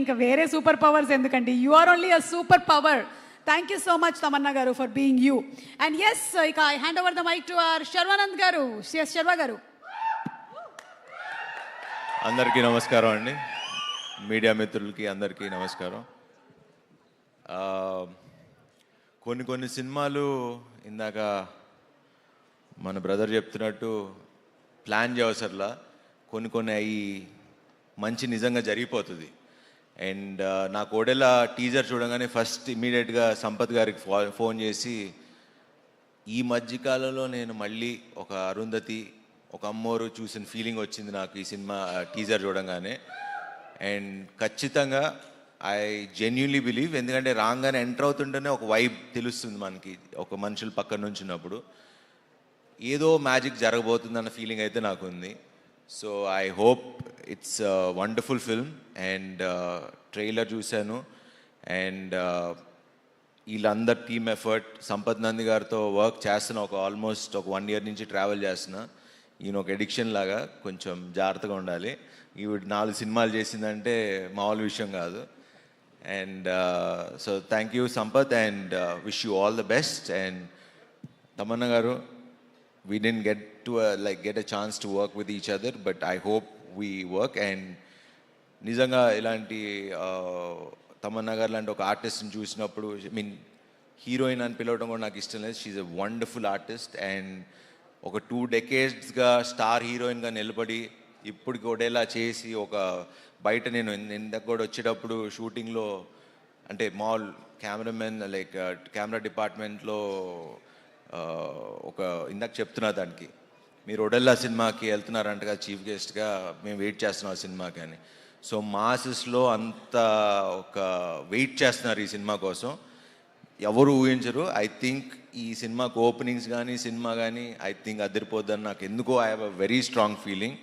ఇంకా వేరే super powers ఎందుకండి, you are only a super power. Thank you so much Tamannaah garu for being you. And yes, ఇక I hand over the mike to our Sharwanand garu. Yes Sharwa గారు. అందరికీ నమస్కారం అండి, media మిత్రులకి అందరికీ నమస్కారం. కొన్ని సినిమాలు ఇందాక మన బ్రదర్ చెప్తున్నట్టు ప్లాన్ చేయవసరలా, కొన్ని అవి మంచి నిజంగా జరిగిపోతుంది. అండ్ నా కోడెల టీజర్ చూడగానే ఫస్ట్ ఇమీడియట్గా సంపత్ గారికి ఫోన్ చేసి, ఈ మధ్యకాలంలో నేను మళ్ళీ ఒక అరుంధతి, ఒక అమ్మోరు చూసిన ఫీలింగ్ వచ్చింది నాకు ఈ సినిమా టీజర్ చూడగానే. అండ్ ఖచ్చితంగా ఐ జెన్యున్లీ బిలీవ్, ఎందుకంటే రాగానే ఎంటర్ అవుతుంటేనే ఒక వైబ్ తెలుస్తుంది మనకి, ఒక మనుషుల పక్కన నుంచి ఉన్నప్పుడు ఏదో మ్యాజిక్ జరగబోతుందన్న ఫీలింగ్ అయితే నాకు ఉంది. So I hope it's wonderful film. And trailer చూశాను, అండ్ వీళ్ళందరు టీమ్ ఎఫర్ట్, సంపత్ నంది గారితో వర్క్ చేస్తున్నా, ఆల్మోస్ట్ ఒక 1 year నుంచి ట్రావెల్ చేస్తున్నా. ఈయన ఒక ఎడిక్షన్ లాగా, కొంచెం జాగ్రత్తగా ఉండాలి. ఈవిడ 4 సినిమాలు చేసిందంటే మామూలు విషయం కాదు. And so thank you Sampath, and wish you all the best. And Tamannaah గారు, we didn't get a chance to work with each other, but I hope we work. And నిజంగా ఇలాంటి తమన్నా గారు లాంటి ఒక ఆర్టిస్ట్ని చూసినప్పుడు, హీరోయిన్ అని పిలవడం కూడా నాకు ఇష్టం లేదు. She a wonderful artist. And ఒక 2 decades స్టార్ హీరోయిన్గా నిలబడి ఇప్పుడు కూడా చేసి, ఒక బయట నేను ఇందాక కూడా వచ్చేటప్పుడు షూటింగ్లో, అంటే మాల్ కెమెరామెన్ కెమెరా డిపార్ట్మెంట్లో ఒక ఇందాక చెప్తున్నా దానికి, మీరు ఒడెల్లా సినిమాకి వెళ్తున్నారంటగా చీఫ్ గెస్ట్గా, మేము వెయిట్ చేస్తున్నాం ఆ సినిమాకి అని. సో మాసెస్లో అంత ఒక వెయిట్ చేస్తున్నారు ఈ సినిమా కోసం, ఎవరు ఊహించరు. ఐ థింక్ ఈ సినిమాకి ఓపెనింగ్స్ కానీ సినిమా కానీ ఐ థింక్ అదిరిపోద్దని నాకు ఎందుకో I have a very strong feeling.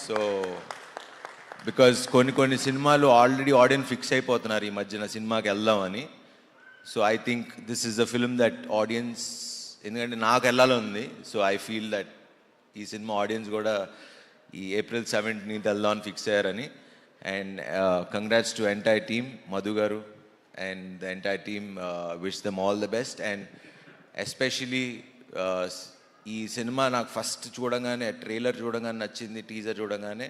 So because కొన్ని సినిమాలు ఆల్రెడీ ఆడియన్స్ ఫిక్స్ అయిపోతున్నారు ఈ మధ్యన సినిమాకి వెళ్దామని. So I think this is the film that audience, ఎందుకంటే నాకు వెళ్ళాలని. సో ఐ ఫీల్ దట్ ఈ సినిమా ఆడియన్స్ కూడా ఈ April 17th వెళ్దామని ఫిక్స్ అయ్యారని. And congrats to entire team, Madhu garu and the entire team, wish them all the best. And especially ఈ సినిమా నాకు ఫస్ట్ చూడగానే, ట్రైలర్ చూడగానే నచ్చింది, టీజర్ చూడగానే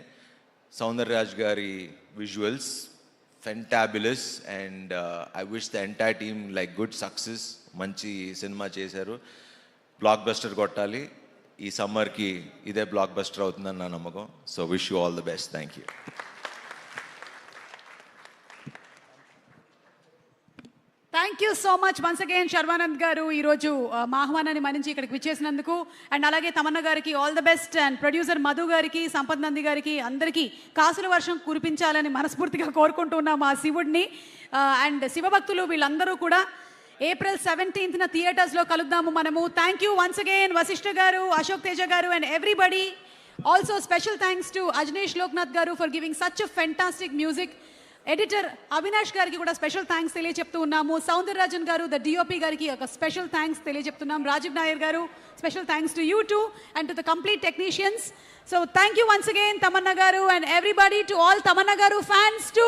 సౌందర్యరాజ్ గారి visuals fantabulous. And I wish the entire team good success. మంచి సినిమా చేశారు, బ్లాక్ బస్టర్ కొట్టాలి. ఈ సమ్మర్కి ఇదే బ్లాక్ బస్టర్ అవుతుందని నా నమ్మకం. So wish you all the best. Thank you. Thank you so much once again Sharwanand గారు, ఈరోజు మా ఆహ్వానాన్ని మన్నించి ఇక్కడికి విచ్చేసినందుకు. అండ్ అలాగే తమన్నా గారికి all the best. And producer Madhu గారికి, సంపత్ నంది గారికి, అందరికీ కాసుల వర్షం కురిపించాలని మనస్ఫూర్తిగా కోరుకుంటున్నాం ఆ శివుడిని. అండ్ శివభక్తులు వీళ్ళందరూ కూడా April 17th థియేటర్స్లో కలుద్దాము మనము. Thank you once again Vasishta garu, Ashok Teja garu and everybody. Also special thanks to Ajaneesh Loknath garu for giving such a fantastic music. Editor Avinash గారికి కూడా స్పెషల్ థ్యాంక్స్ తెలియజెప్తూ ఉన్నాము. సౌందరరాజన్ గారు, ద డిఓపి గారికి ఒక స్పెషల్ థ్యాంక్స్ తెలియజెప్తున్నాం. Rajeev Nair garu, special thanks to you too and to the complete technicians. So thank you once again Tamannaah garu and everybody, to all Tamannaah garu fans two.